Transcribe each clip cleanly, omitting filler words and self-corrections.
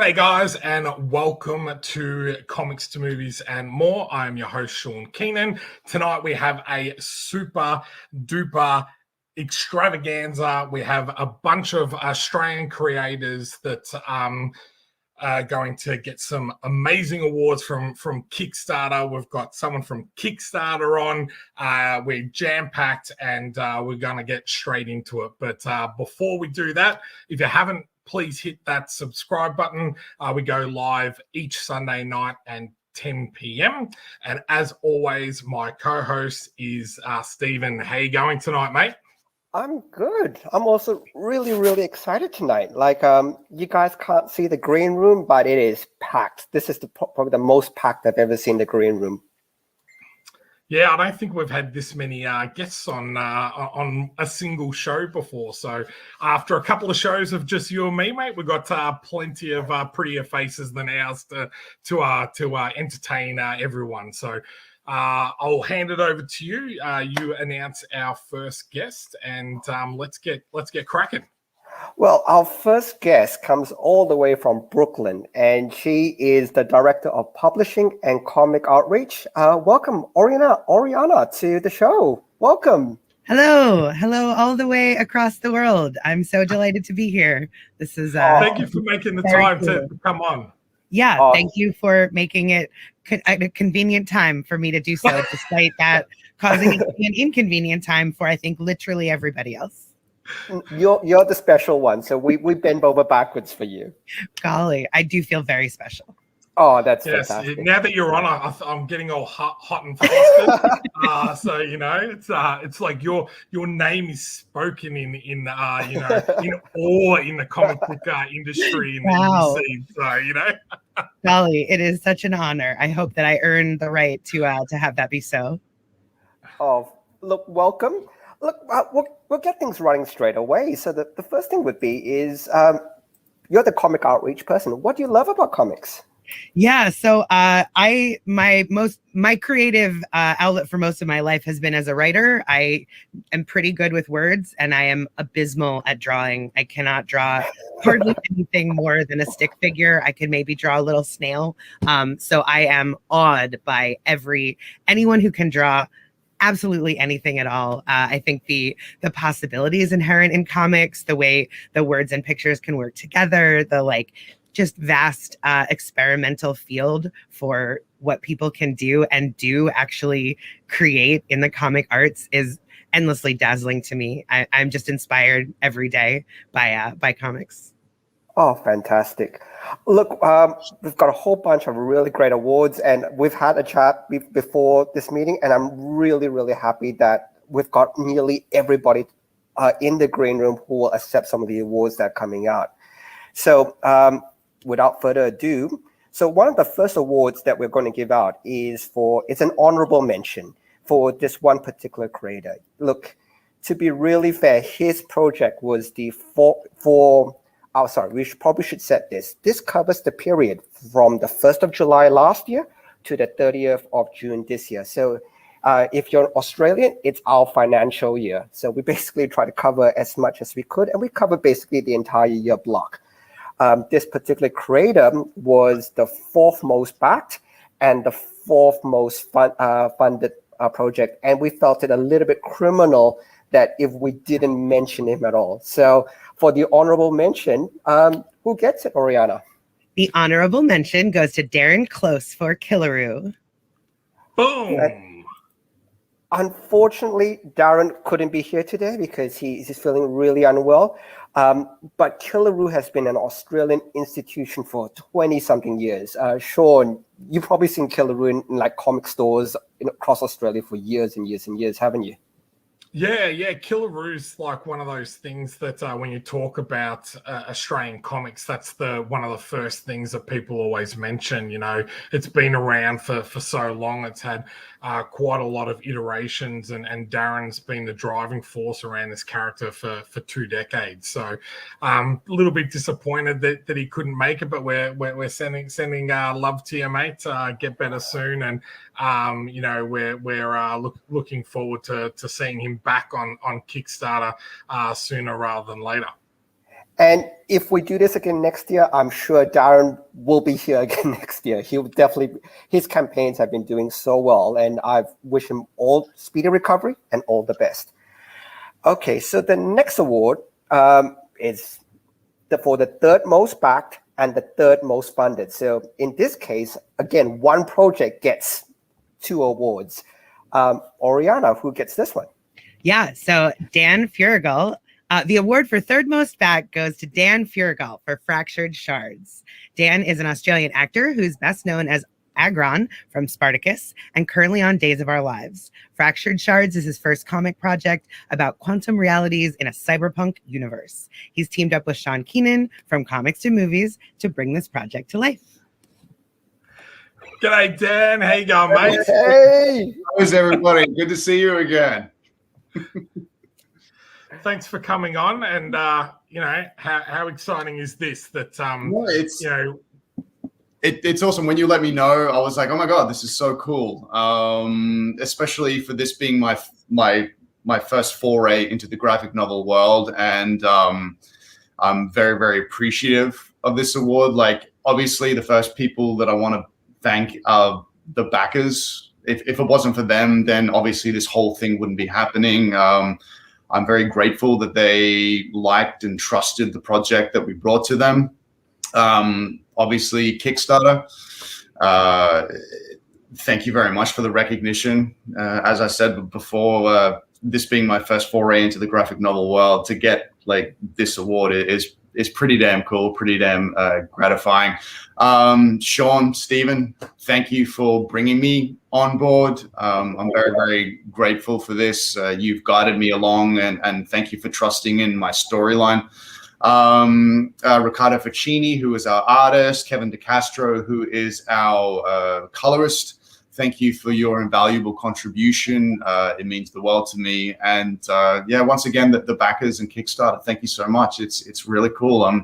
G'day guys and welcome to Comics to Movies and More. I'm your host Sean Keenan. Tonight we have a super duper extravaganza. We have a bunch of Australian creators that are going to get some amazing awards from Kickstarter. We've got someone from Kickstarter on. We're jam-packed and we're going to get straight into it. But before we do that, if you haven't, please hit that subscribe button. We go live each Sunday night and 10 p.m. And as always, my co-host is Stephen. How you going tonight, mate? I'm good. I'm also really excited tonight. You guys can't see the green room, but it is packed. This is probably the most packed I've ever seen the green room. Yeah, I don't think we've had this many guests on a single show before. So after a couple of shows of just you and me, mate, we've got plenty of prettier faces than ours to entertain everyone. So I'll hand it over to you. You announce our first guest, and let's get cracking. Well, our first guest comes all the way from Brooklyn, and she is the Director of Publishing and Comic Outreach. Welcome, Orianna, to the show. Welcome. Hello, all the way across the world. I'm so delighted to be here. This is thank you for making the time to come on. Yeah, thank you for making it a convenient time for me to do so, despite that causing it to be an inconvenient time for, I think, literally everybody else. You're the special one, so we bend over backwards for you. Golly, I do feel very special. Oh, that's fantastic. Now that you're on, I'm getting all hot and flustered. So it's like your name is spoken in awe in the comic book industry in the scene. So Golly, it is such an honor. I hope that I earn the right to have that be so. Oh, look, welcome. Look, we'll get things running straight away. So the first thing would be is you're the comic outreach person. What do you love about comics? Yeah, so my creative outlet for most of my life has been as a writer. I am pretty good with words, and I am abysmal at drawing. I cannot draw hardly anything more than a stick figure. I could maybe draw a little snail. So I am awed by anyone who can draw absolutely anything at all. I think the possibilities inherent in comics, the way the words and pictures can work together, the just vast experimental field for what people can do and do actually create in the comic arts is endlessly dazzling to me. I'm just inspired every day by comics. Oh, fantastic. Look, we've got a whole bunch of really great awards, and we've had a chat before this meeting, and I'm really happy that we've got nearly everybody in the green room who will accept some of the awards that are coming out. So without further ado, so one of the first awards that we're going to give out is it's an honorable mention for this one particular creator. Look, to be really fair, his project was we probably should set this. This covers the period from the 1st of July last year to the 30th of June this year. So if you're Australian, it's our financial year. So we basically try to cover as much as we could, and we cover basically the entire year block. This particular creator was the 4th most backed and the 4th most funded project. And we felt it a little bit criminal that if we didn't mention him at all. So for the honorable mention, who gets it, Orianna? The honorable mention goes to Darren Close for Killaroo. Boom! Unfortunately, Darren couldn't be here today because he's feeling really unwell. But Killaroo has been an Australian institution for 20-something years. Sean, you've probably seen Killaroo in comic stores across Australia for years and years, haven't you? Yeah, Killaroo's like one of those things that when you talk about Australian comics, that's one of the first things that people always mention. It's been around for so long. It's had quite a lot of iterations, and Darren's been the driving force around this character for 2 decades. So a little bit disappointed that he couldn't make it, but we're sending love to you, mate. Get better soon, and we're looking forward to seeing him back on Kickstarter sooner rather than later. And if we do this again next year, I'm sure Darren will be here again next year. He will definitely, his campaigns have been doing so well, and I wish him all speedy recovery and all the best. Okay, so the next award is for the third most backed and the third most funded. So in this case, again, one project gets 2 awards. Orianna, who gets this one? Yeah, so Dan Furigal. The award for third most back goes to Dan Furigal for Fractured Shards. Dan is an Australian actor who's best known as Agron from Spartacus and currently on Days of Our Lives. Fractured Shards is his first comic project about quantum realities in a cyberpunk universe. He's teamed up with Sean Keenan from Comics2Movies to bring this project to life. G'day, Dan. How you going, mate? Hey! How's everybody? Good to see you again. Thanks for coming on. And, you know, how exciting is this that, It's, you know, it's awesome. When you let me know, I was like, oh my God, this is so cool. Especially for this being my first foray into the graphic novel world. And I'm very, very appreciative of this award. Like, obviously, the first people that I want to thank are the backers. If it wasn't for them, then obviously this whole thing wouldn't be happening. I'm very grateful that they liked and trusted the project that we brought to them. Obviously, Kickstarter, thank you very much for the recognition. As I said before, this being my first foray into the graphic novel world, to get like this award is pretty damn cool, pretty damn gratifying. Sean, Stephen, thank you for bringing me on board. I'm very, very grateful for this. You've guided me along, and thank you for trusting in my storyline. Riccardo Ficini, who is our artist, Kevin DeCastro, who is our colorist. Thank you for your invaluable contribution. It means the world to me. And yeah, once again, the backers and Kickstarter, thank you so much. It's really cool.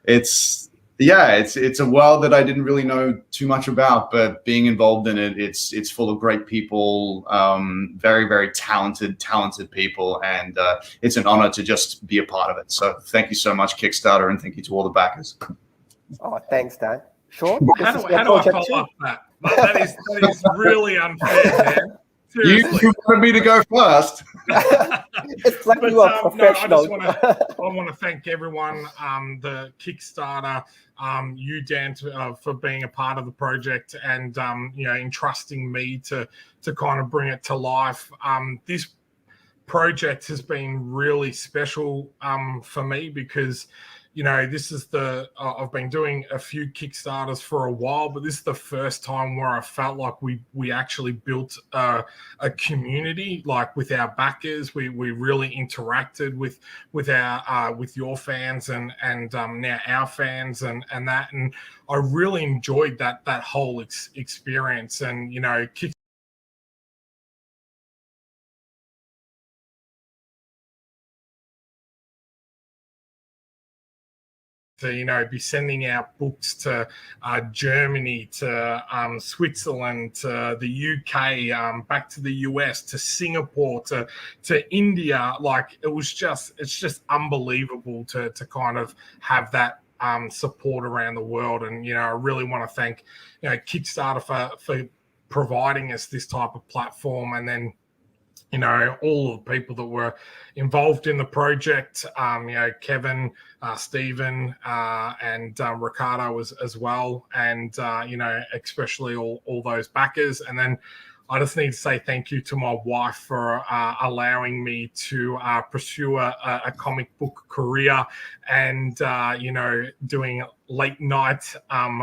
It's a world that I didn't really know too much about, but being involved in it, it's full of great people, very, very talented people. And it's an honor to just be a part of it. So thank you so much, Kickstarter, and thank you to all the backers. Oh, thanks, Dan. Sean, how do I follow up that? That is really unfair, man. Seriously. You wanted me to go first. It's like you are professional. No, I want to thank everyone, the Kickstarter, you, Dan, for being a part of the project and you know, entrusting me to kind of bring it to life. This project has been really special for me because, you know, this is I've been doing a few Kickstarters for a while, but this is the first time where I felt like we actually built a community, like with our backers. We really interacted with your fans and now our fans and that. And I really enjoyed that whole experience. And, you know, to, you know, be sending out books to Germany, to Switzerland, to the UK, back to the US, to Singapore, to India. Like, it's just unbelievable to kind of have that support around the world. And, you know, I really want to thank, you know, Kickstarter for providing us this type of platform, and then, you know, all of the people that were involved in the project, you know, Kevin, Stephen, and Riccardo as well. And, you know, especially all those backers. And then I just need to say thank you to my wife for allowing me to pursue a comic book career and, you know, doing late night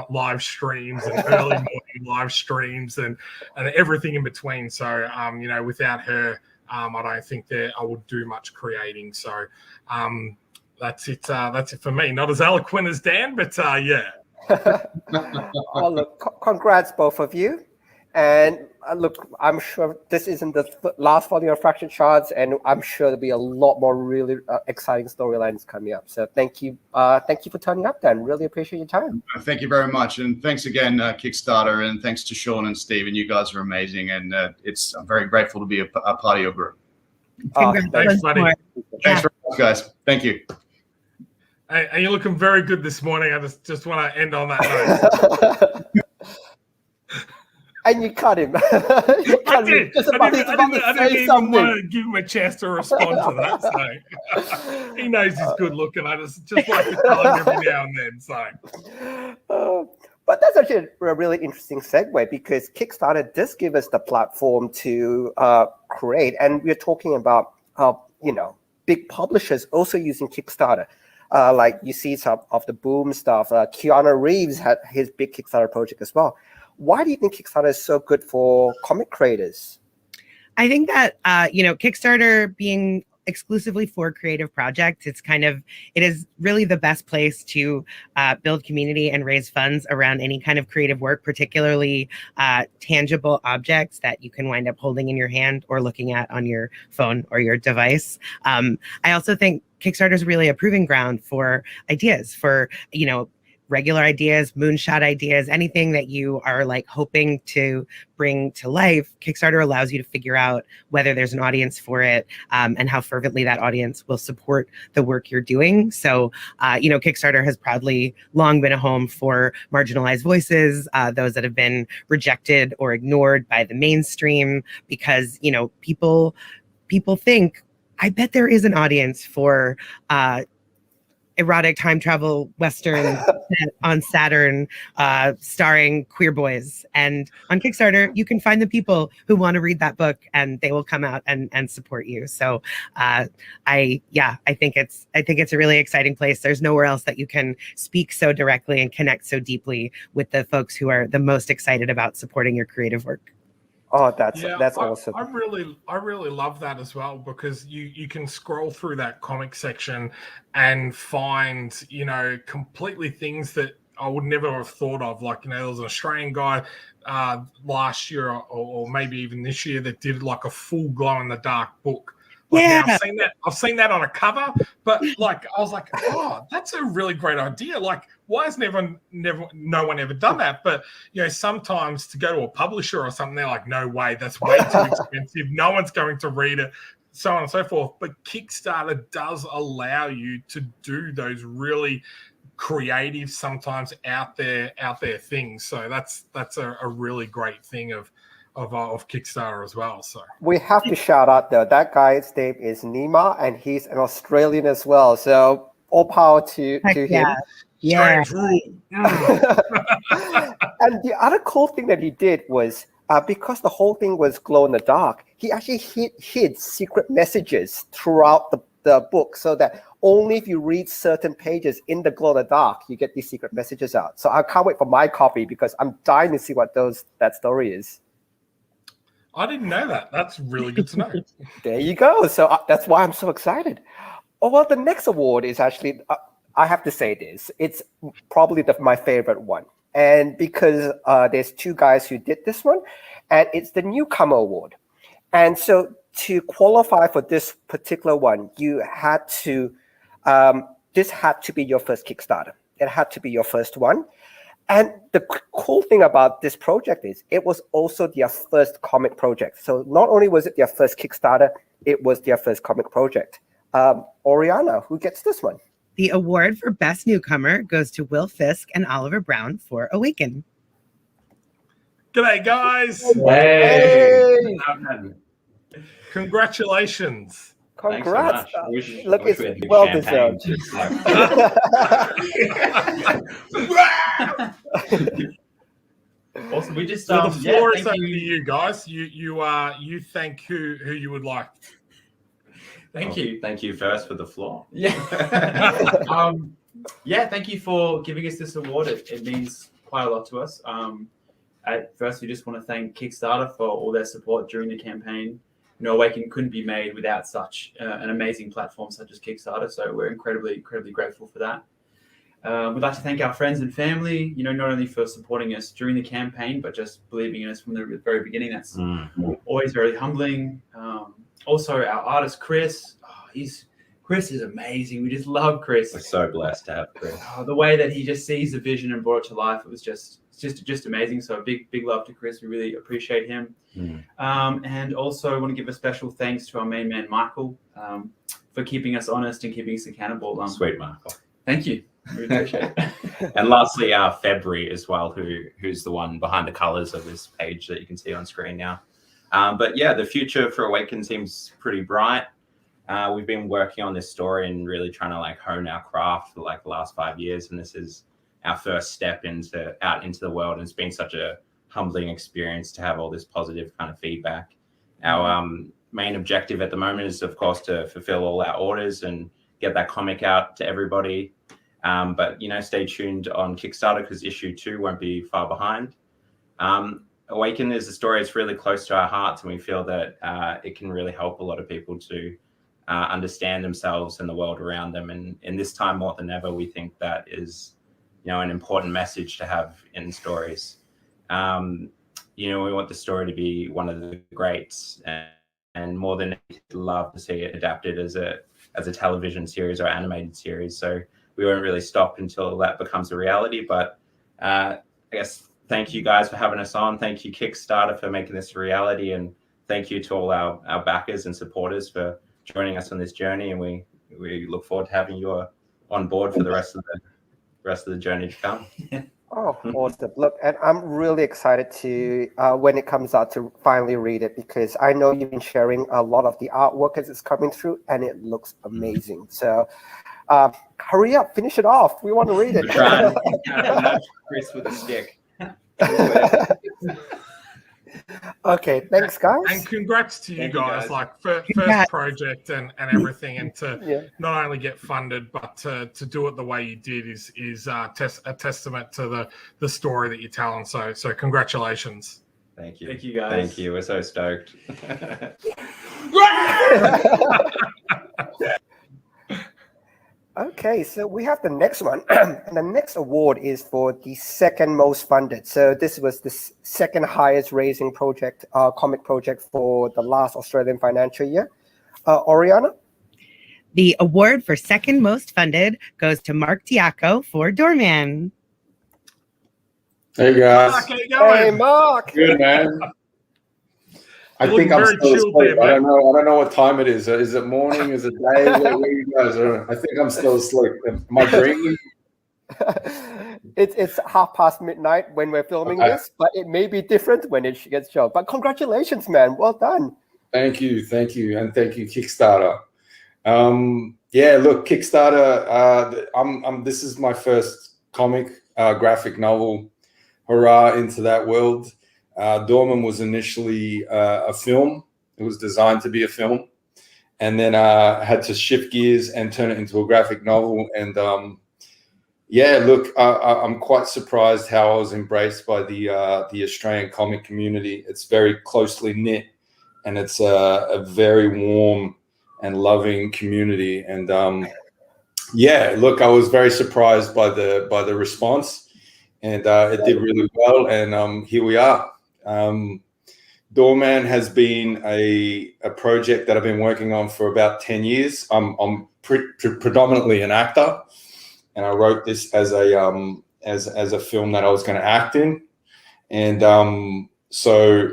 live streams and early morning live streams and everything in between. So, you know, without her, I don't think that I would do much creating. So that's it. That's it for me. Not as eloquent as Dan, but yeah. Oh, look, congrats, both of you. And look, I'm sure this isn't the last volume of Fractured Shards, and I'm sure there'll be a lot more really exciting storylines coming up. So thank you for turning up, Dan. Really appreciate your time. Thank you very much, and thanks again, Kickstarter, and thanks to Sean and Steven. You guys are amazing, and I'm very grateful to be a part of your group. Thanks, buddy. Thanks very much, guys. Thank you. And you're looking very good this morning. I just want to end on that note. And you cut him. I did. I didn't even something. want to give him a chance to respond to that. So he knows he's good looking. I just like to tell him every now and then. So. But that's actually a really interesting segue, because Kickstarter does give us the platform to create, and we're talking about big publishers also using Kickstarter. Like you see some of the Boom stuff. Keanu Reeves had his big Kickstarter project as well. Why do you think Kickstarter is so good for comic creators? I think that Kickstarter being exclusively for creative projects, it is really the best place to build community and raise funds around any kind of creative work, particularly tangible objects that you can wind up holding in your hand or looking at on your phone or your device. I also think Kickstarter is really a proving ground for ideas, for regular ideas, moonshot ideas, anything that you are like hoping to bring to life. Kickstarter allows you to figure out whether there's an audience for it, and how fervently that audience will support the work you're doing. So, Kickstarter has proudly long been a home for marginalized voices, those that have been rejected or ignored by the mainstream, because, people think, I bet there is an audience for erotic time travel Western on Saturn, starring queer boys. And on Kickstarter, you can find the people who want to read that book, and they will come out and support you. So I think it's a really exciting place. There's nowhere else that you can speak so directly and connect so deeply with the folks who are the most excited about supporting your creative work. Oh, that's awesome. I really love that as well, because you can scroll through that comic section and find, completely things that I would never have thought of. Like, there was an Australian guy last year or maybe even this year that did like a full glow in the dark book. Like, yeah, now I've seen that on a cover, but like I was like, oh, that's a really great idea. Like, why has no one ever done that? But sometimes to go to a publisher or something, they're like, no way, that's way too expensive. No one's going to read it, so on and so forth. But Kickstarter does allow you to do those really creative, sometimes out there things. So that's a really great thing of Kickstarter as well. So we have to shout out though, that guy's name is Nima, and he's an Australian as well. So all power to him. Yeah. And the other cool thing that he did was, because the whole thing was glow in the dark, he actually hid secret messages throughout the book, so that only if you read certain pages in the glow in the dark, you get these secret messages out. So I can't wait for my copy, because I'm dying to see what that story is. I didn't know that. That's really good to know. There you go. So that's why I'm so excited. Oh, well, the next award is actually, I have to say this, it's probably my favorite one. And because there's two guys who did this one, and it's the Newcomer Award. And so to qualify for this particular one, you had to, this had to be your first Kickstarter. It had to be your first one. And the cool thing about this project is it was also their first comic project. So not only was it their first Kickstarter, it was their first comic project. Orianna, who gets this one? The award for Best Newcomer goes to Will Fisk and Oliver Brown for Awaken. G'day, guys. Hey. Congratulations. Congrats. So Look, it's well deserved. Also, we just so the floor is open to you guys. You thank who you would like. Thank you first for the floor. Yeah. Thank you for giving us this award. It means quite a lot to us. At first, we just want to thank Kickstarter for all their support during the campaign. Awaken couldn't be made without such an amazing platform such as Kickstarter. So we're incredibly grateful for that. We'd like to thank our friends and family, not only for supporting us during the campaign, but just believing in us from the very beginning. That's always very humbling. Also, our artist, Chris. Chris is amazing. We just love Chris. We're so blessed to have Chris. The way that he just sees the vision and brought it to life, it was just amazing. So big love to Chris. We really appreciate him. And also want to give a special thanks to our main man, Michael, for keeping us honest and keeping us accountable. Sweet Michael. Thank you. We appreciate it. And lastly, February as well, who's the one behind the colors of this page that you can see on screen now. But yeah, the future for Awaken seems pretty bright. We've been working on this story and really trying to like hone our craft for like the last 5 years, and this is our first step out into the world. And it's been such a humbling experience to have all this positive kind of feedback. Our main objective at the moment is, of course, to fulfill all our orders and get that comic out to everybody. But stay tuned on Kickstarter because issue 2 won't be far behind. Awaken is a story that's really close to our hearts, and we feel that it can really help a lot of people to understand themselves and the world around them. And in this time more than ever, we think that is, an important message to have in stories. We want the story to be one of the greats, and more than anything, love to see it adapted as a television series or animated series. So we won't really stop until that becomes a reality. But I guess thank you guys for having us on. Thank you, Kickstarter, for making this a reality. And thank you to all our backers and supporters for joining us on this journey. And we look forward to having you on board for the rest of the journey to come. Oh, awesome. Look, and I'm really excited to, when it comes out, to finally read it, because I know you've been sharing a lot of the artwork as it's coming through, and it looks amazing. So hurry up, finish it off. We want to read it. Trying to nudge Chris with a stick. Okay, thanks, guys. And congrats to you Thank you, guys, guys. like first project and everything, and to not only get funded, but to do it the way you did is a testament to the story that you're telling. So congratulations. Thank you. Thank you, guys. Thank you. We're so stoked. Okay, so we have the next one, and the next award is for the second most funded. So this was the second highest raising project, comic project for the last Australian financial year. Orianna? The award for second most funded goes to Mark Diaco for Doorman. Hey guys. Mark, how you going? Hey, Mark. Good, man. I You think look I'm very still chilled asleep. there, I don't know what time it is. Is it morning? Is it day? Where you guys are? I think I'm still asleep. Am I dreaming? It's midnight when we're filming this, but it may be different when it gets shown. But congratulations, man. Well done. Thank you. And thank you, Kickstarter. Look, Kickstarter, this is my first comic, graphic novel. Hurrah into that world. Doorman was initially a film. It was designed to be a film, and then had to shift gears and turn it into a graphic novel. And I'm quite surprised how I was embraced by the Australian comic community. It's very closely knit, and it's a very warm and loving community. And I was very surprised by the response, and it did really well. And here we are. Doorman has been a project that I've been working on for about 10 years. I'm predominantly an actor, and I wrote this as a film that I was going to act in. And so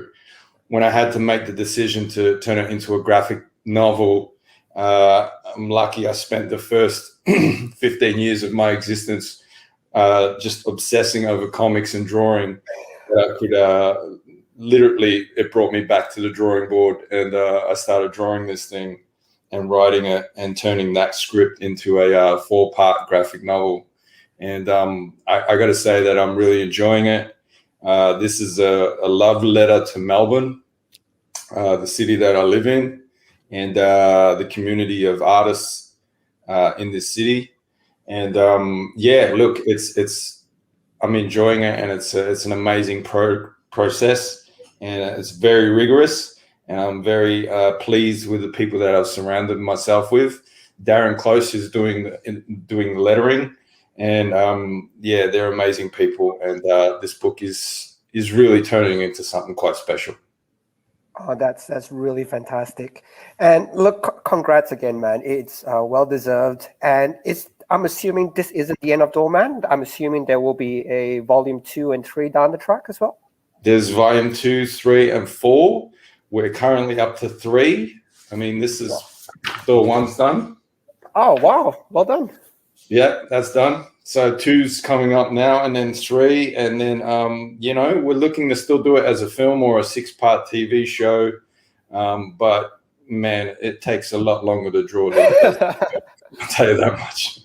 when I had to make the decision to turn it into a graphic novel, I'm lucky I spent the first 15 years of my existence just obsessing over comics and drawing. I could literally, it brought me back to the drawing board, and I started drawing this thing and writing it and turning that script into a 4-part graphic novel. And I got to say that I'm really enjoying it. This is a love letter to Melbourne, the city that I live in, and the community of artists in this city. And look, I'm enjoying it, and it's an amazing process, and it's very rigorous, and I'm very pleased with the people that I've surrounded myself with. Darren Close is doing lettering, and they're amazing people, and this book is really turning into something quite special. Oh, that's really fantastic. And look, congrats again, man. It's well deserved, and I'm assuming this isn't the end of Doorman. I'm assuming there will be a volume 2 and 3 down the track as well. There's volume 2, 3, and 4. We're currently up to 3. I mean, this is the one's done. Oh, wow. Well done. Yeah, that's done. So 2's coming up now, and then 3, and then we're looking to still do it as a film or a 6-part TV show. But man, it takes a lot longer to draw than I'll tell you that much.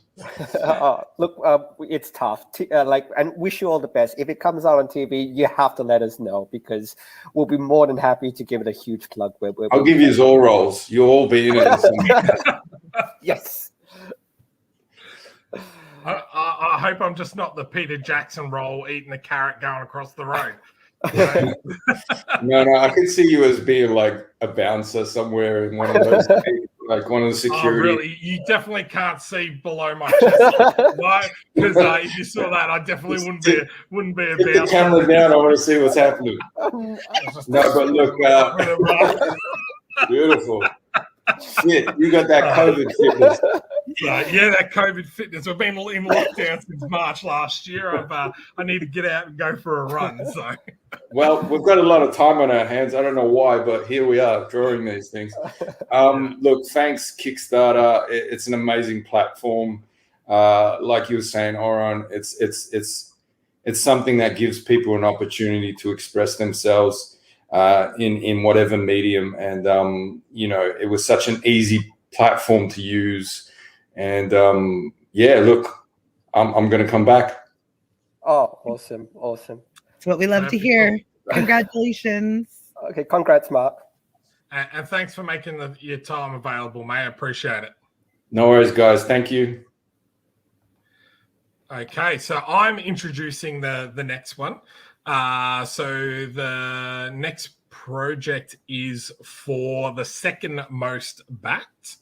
Look, it's tough. And wish you all the best. If it comes out on TV, you have to let us know, because we'll be more than happy to give it a huge plug. I'll give you all roles. You'll all be in it. Yes. I hope I'm just not the Peter Jackson role eating a carrot going across the road. No, I could see you as being like a bouncer somewhere in one of those, like one of the security. Oh, really? You definitely can't see below my chest, right? Because if you saw that, I definitely wouldn't be a bouncer. Get the camera down. I want to see what's happening. No, but look, beautiful. Shit, you got that COVID fitness. That COVID fitness. I've been in lockdown since March last year. I need to get out and go for a run. So, well, we've got a lot of time on our hands. I don't know why, but here we are drawing these things. Look, thanks Kickstarter. It's an amazing platform. Like you were saying, Orion, it's something that gives people an opportunity to express themselves in whatever medium, and it was such an easy platform to use, and look, I'm going to come back. Oh, awesome. That's what we love to hear. Congratulations. Okay, congrats, Mark. And thanks for making your time available, mate. I appreciate it. No worries, guys. Thank you. Okay, so I'm introducing the next one. So the next project is for the second most backed.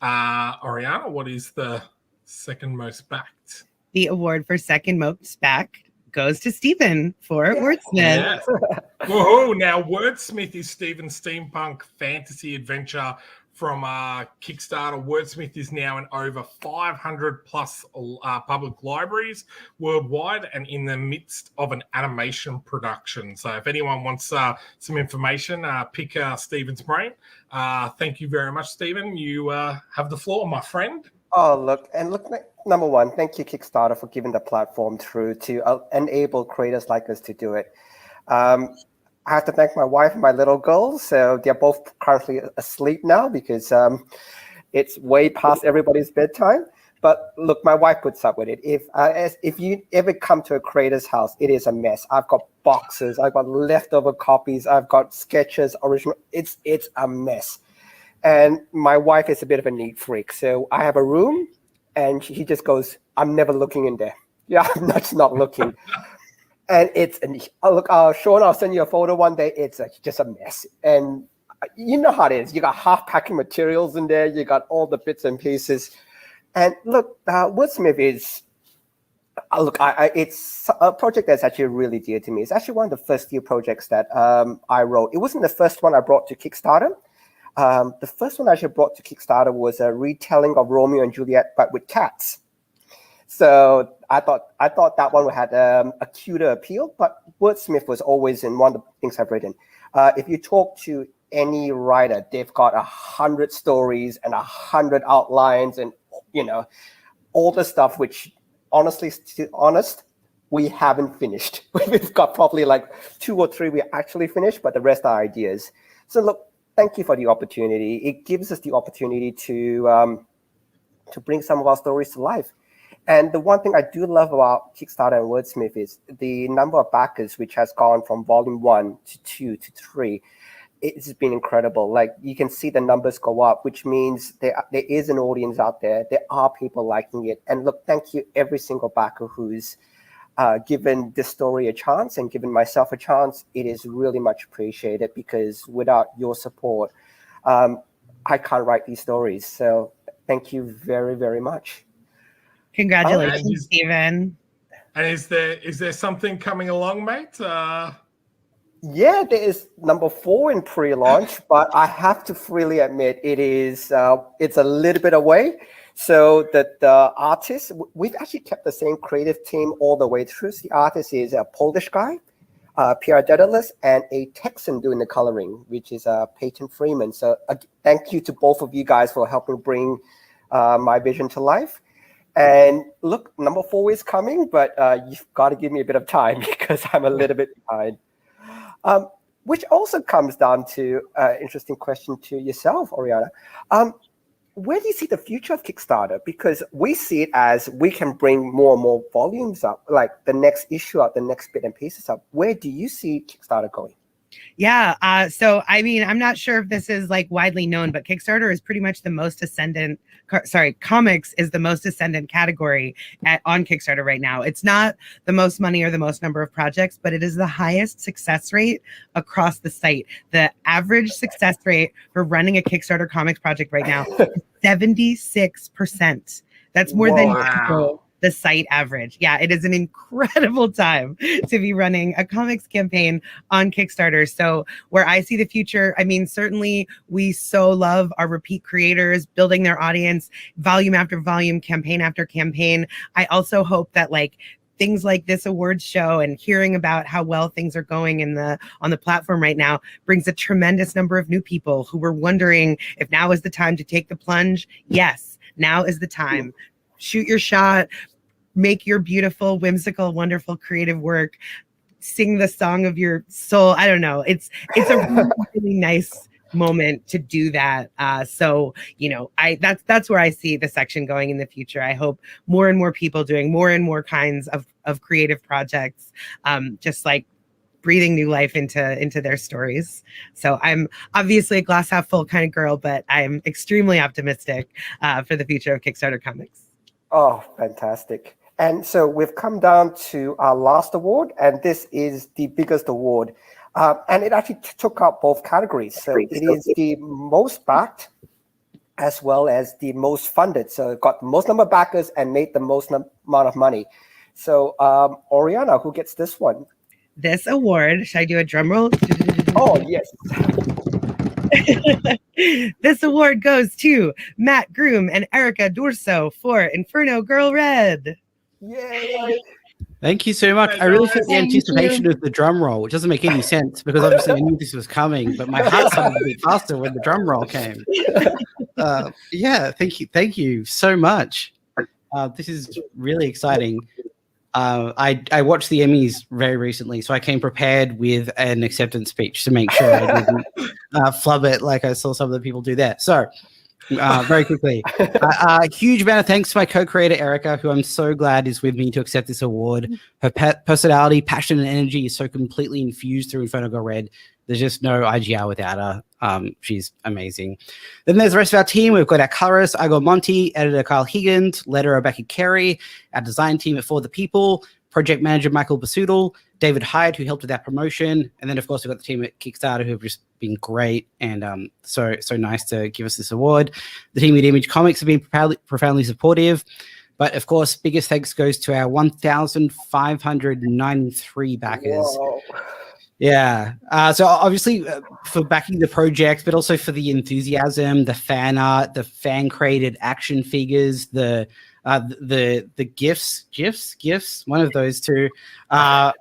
Orianna, what is the second most backed? The award for second most backed goes to Stephen for Wordsmith. Yes. Whoa, now Wordsmith is Stephen's steampunk fantasy adventure from Kickstarter. Wordsmith is now in over 500 plus public libraries worldwide, and in the midst of an animation production. So if anyone wants some information, pick Stephen's brain. Thank you very much, Stephen. You have the floor, my friend. Oh, look, number one, thank you, Kickstarter, for giving the platform through to enable creators like us to do it. I have to thank my wife and my little girls. So they're both currently asleep now because it's way past everybody's bedtime. But look, my wife puts up with it. If you ever come to a creator's house, it is a mess. I've got boxes, I've got leftover copies, I've got sketches, original. It's a mess. And my wife is a bit of a neat freak. So I have a room and he just goes, I'm never looking in there. Yeah, I'm not looking. And look, Sean, I'll send you a photo one day. It's just a mess. And you know how it is. You got half packing materials in there. You got all the bits and pieces. And look, Wordsmith is, it's a project that's actually really dear to me. It's actually one of the first few projects that I wrote. It wasn't the first one I brought to Kickstarter. The first one I actually brought to Kickstarter was a retelling of Romeo and Juliet, but with cats. So I thought that one had a cuter appeal, but Wordsmith was always in one of the things I've written. If you talk to any writer, they've got 100 stories and 100 outlines and, all the stuff, which honestly, we haven't finished. We've got probably like 2 or 3 we actually finished, but the rest are ideas. So look, thank you for the opportunity. It gives us the opportunity to bring some of our stories to life. And the one thing I do love about Kickstarter and Wordsmith is the number of backers, which has gone from volume 1 to 2 to 3. It's been incredible. Like, you can see the numbers go up, which means there is an audience out there. There are people liking it. And look, thank you every single backer who's given this story a chance and given myself a chance. It is really much appreciated, because without your support, I can't write these stories. So thank you very, very much. Congratulations, Stephen. And is there something coming along, mate? Yeah, there is number 4 in pre-launch, but I have to freely admit it's a little bit away. So that the artist, we've actually kept the same creative team all the way through. The artist is a Polish guy, Pierre Daedalus, and a Texan doing the coloring, which is Peyton Freeman. So thank you to both of you guys for helping bring my vision to life. And look, number 4 is coming, but you've got to give me a bit of time because I'm a little bit behind. Which also comes down to an interesting question to yourself, Orianna. Where do you see the future of Kickstarter? Because we see it as we can bring more and more volumes up, like the next issue up, the next bit and pieces up. Where do you see Kickstarter going? Yeah. So, I mean, I'm not sure if this is like widely known, but Kickstarter is pretty much the most ascendant. Comics is the most ascendant category on Kickstarter right now. It's not the most money or the most number of projects, but it is the highest success rate across the site. The average success rate for running a Kickstarter comics project right now is 76%. That's more than the site average. Yeah, it is an incredible time to be running a comics campaign on Kickstarter. So where I see the future, I mean, certainly we so love our repeat creators building their audience, volume after volume, campaign after campaign. I also hope that like things like this awards show and hearing about how well things are going on the platform right now brings a tremendous number of new people who were wondering if now is the time to take the plunge. Yes, now is the time. Shoot your shot, make your beautiful, whimsical, wonderful, creative work, sing the song of your soul. I don't know. It's a really, really nice moment to do that. So, you know, that's where I see the section going in the future. I hope more and more people doing more and more kinds of creative projects, just like breathing new life into their stories. So I'm obviously a glass half full kind of girl, but I'm extremely optimistic for the future of Kickstarter comics. Oh, fantastic. And so we've come down to our last award, and this is the biggest award. And it actually took up both categories. So it is the most backed as well as the most funded. So it got the most number of backers and made the most amount of money. So Orianna, who gets this one? This award, should I do a drum roll? Oh, yes. This award goes to Matt Groom and Erica Durso for Inferno Girl Red. Yay! Thank you so much. I really felt the anticipation of the drum roll, which doesn't make any sense because obviously I knew this was coming, but my heart started to beat faster when the drum roll came. Yeah, thank you so much. This is really exciting. I watched the Emmys very recently, so I came prepared with an acceptance speech to make sure I didn't flub it like I saw some of the people do there. So very quickly, a huge amount of thanks to my co-creator Erica, who I'm so glad is with me to accept this award. Her personality, passion, and energy is so completely infused through Inferno Girl Red. There's just no IGR without her. She's amazing. Then there's the rest of our team. We've got our colorist, Igor Monti, editor Kyle Higgins, letterer Rebecca Carey, our design team at For the People, project manager Michael Basudal, David Hyde, who helped with that promotion. And then, of course, we've got the team at Kickstarter who have just been great and so nice to give us this award. The team at Image Comics have been profoundly supportive. But, of course, biggest thanks goes to our 1,593 backers. Whoa. Yeah. So obviously for backing the project, but also for the enthusiasm, the fan art, the fan created action figures, the gifts, one of those two,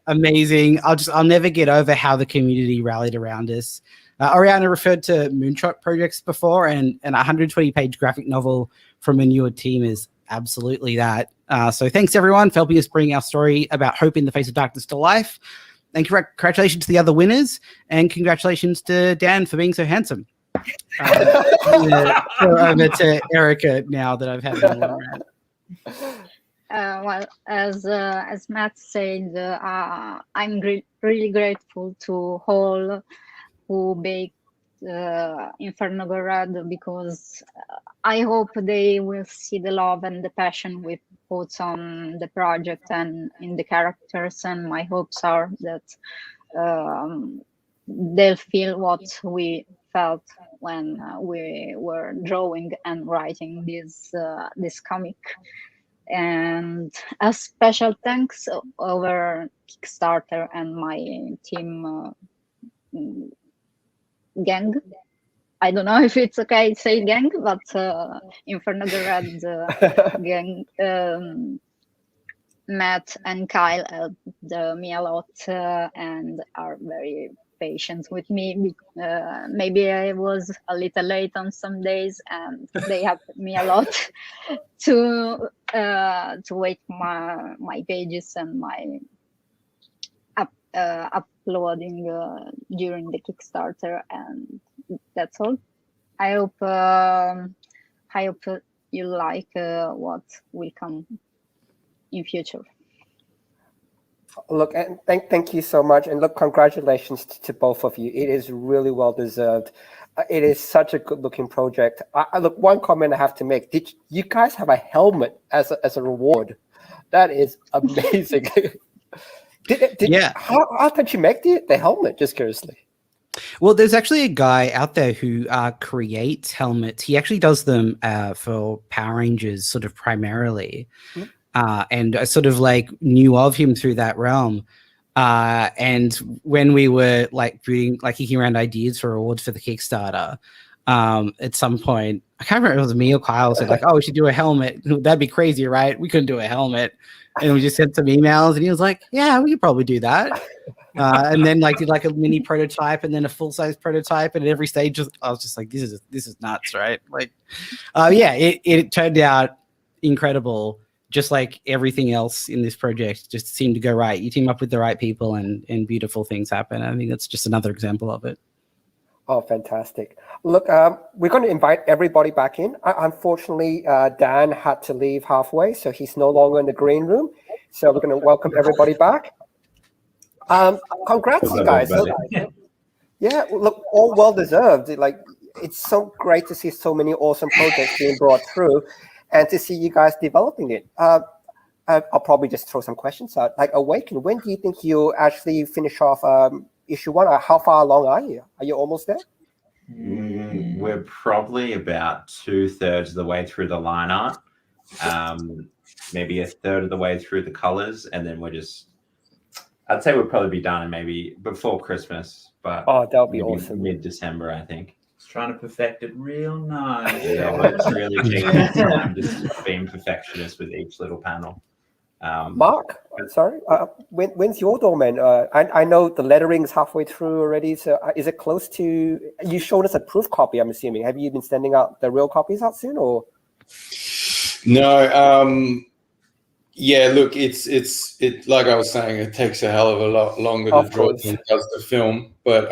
amazing. I'll never get over how the community rallied around us. Orianna referred to moonshot projects before, and a 120-page graphic novel from a newer team is absolutely that. So thanks everyone for helping us bring our story about hope in the face of darkness to life. And congratulations to the other winners, and congratulations to Dan for being so handsome. Over to Erica now that I've had my one round. Well, as Matt said, I'm really grateful to all who baked Inferno Girl Red, because I hope they will see the love and the passion we put on the project and in the characters, and my hopes are that they'll feel what we felt when we were drawing and writing this comic. And a special thanks over Kickstarter and my team gang. I don't know if it's okay to say gang, but Inferno Girl Red gang, Matt and Kyle helped me a lot and are very patient with me. Maybe I was a little late on some days, and they helped me a lot to wait my pages and my uploading during the Kickstarter, and that's all. I hope you like what will come in future. Look, and thank you so much, and look, congratulations to both of you. It is really well deserved. It is such a good looking project. Look, one comment I have to make: did you guys have a helmet as a reward? That is amazing. Yeah. How did you make the helmet? Just curiously. Well, there's actually a guy out there who creates helmets. He actually does them for Power Rangers, sort of primarily. And I sort of like knew of him through that realm. And when we were like kicking around ideas for awards for the Kickstarter, at some point, I can't remember if it was me or Kyle said like, "Oh, we should do a helmet." That'd be crazy, right? We couldn't do a helmet. And we just sent some emails, and he was like, "Yeah, we could probably do that." And then like did like a mini prototype and then a full size prototype, and at every stage, I was just like, "This is nuts, right?" Like, yeah, it turned out incredible. Just like everything else in this project, just seemed to go right. You team up with the right people, and beautiful things happen. I think that's just another example of it. Oh, fantastic. Look, we're going to invite everybody back in. Unfortunately, Dan had to leave halfway, so he's no longer in the green room. So we're going to welcome everybody back. Congrats, you guys. Look, yeah, look, all well deserved. Like, it's so great to see so many awesome projects being brought through, and to see you guys developing it. I'll probably just throw some questions out. Like, Awaken, when do you think you'll actually finish off issue 1? Or how far along are you? Are you almost there? We're probably about 2/3 of the way through the line art, maybe 1/3 of the way through the colors, and then I'd say we'll probably be done maybe before Christmas, but oh, that would be awesome. Mid-December, I think. Trying to perfect it real nice. Yeah, it's really taking time, just being perfectionist with each little panel. Mark, sorry, when's your domain? I know the lettering is halfway through already, so is it close to? You showed us a proof copy, I'm assuming. Have you been sending out the real copies out soon, or? No. Yeah, look, it's like I was saying, it takes a hell of a lot longer to draw than it does to film. But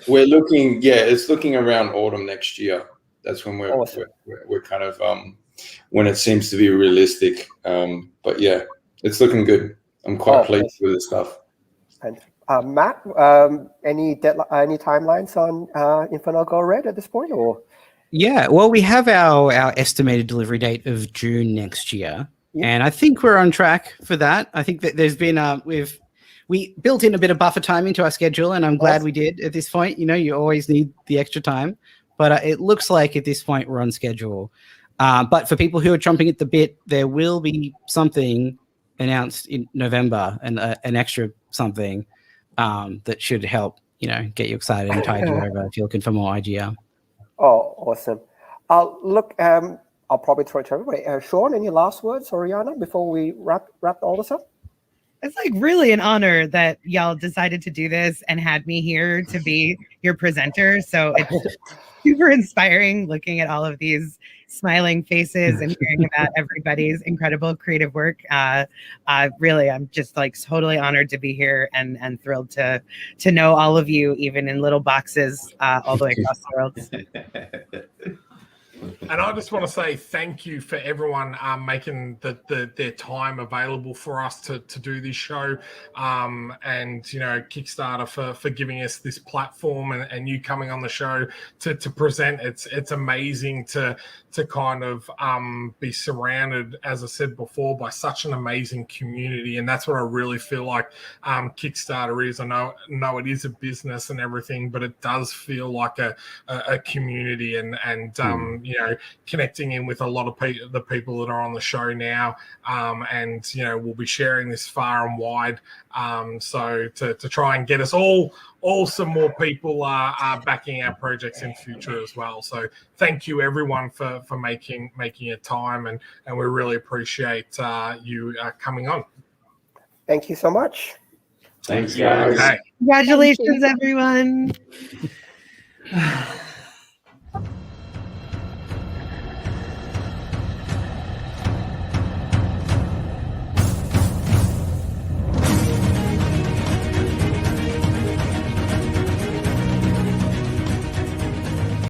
we're looking, it's looking around autumn next year. That's when we're kind of when it seems to be realistic. But yeah, it's looking good. I'm quite pleased with the stuff. And Matt, any timelines on Inferno Go Red at this point, or? Yeah, well, we have our estimated delivery date of June next year. Yeah. And I think we're on track for that. I think that there's been we built in a bit of buffer time into our schedule, and I'm glad we did at this point. You know, you always need the extra time, but it looks like at this point we're on schedule. But for people who are chomping at the bit, there will be something announced in November, and an extra something that should help, get you excited and tide you over if you're looking for more IGR. Oh, awesome. Look, I'll probably throw it to everybody. Sean, any last words, Orianna, before we wrap all this up? It's like really an honor that y'all decided to do this and had me here to be your presenter. So it's super inspiring looking at all of these smiling faces and hearing about everybody's incredible creative work. Really, I'm just like totally honored to be here and thrilled to know all of you, even in little boxes all the way across the world. And I just want to say thank you for everyone making their time available for us to do this show, and Kickstarter for giving us this platform, and you coming on the show to present. It's amazing to kind of be surrounded, as I said before, by such an amazing community, and that's what I really feel like Kickstarter is. I know it is a business and everything, but it does feel like a community, and connecting in with a lot of the people that are on the show now, and we'll be sharing this far and wide, so to try and get us all some more people backing our projects in future as well. So thank you everyone for making a time, and we really appreciate you coming on. Thank you so much. Thanks, guys. Okay. Congratulations, everyone.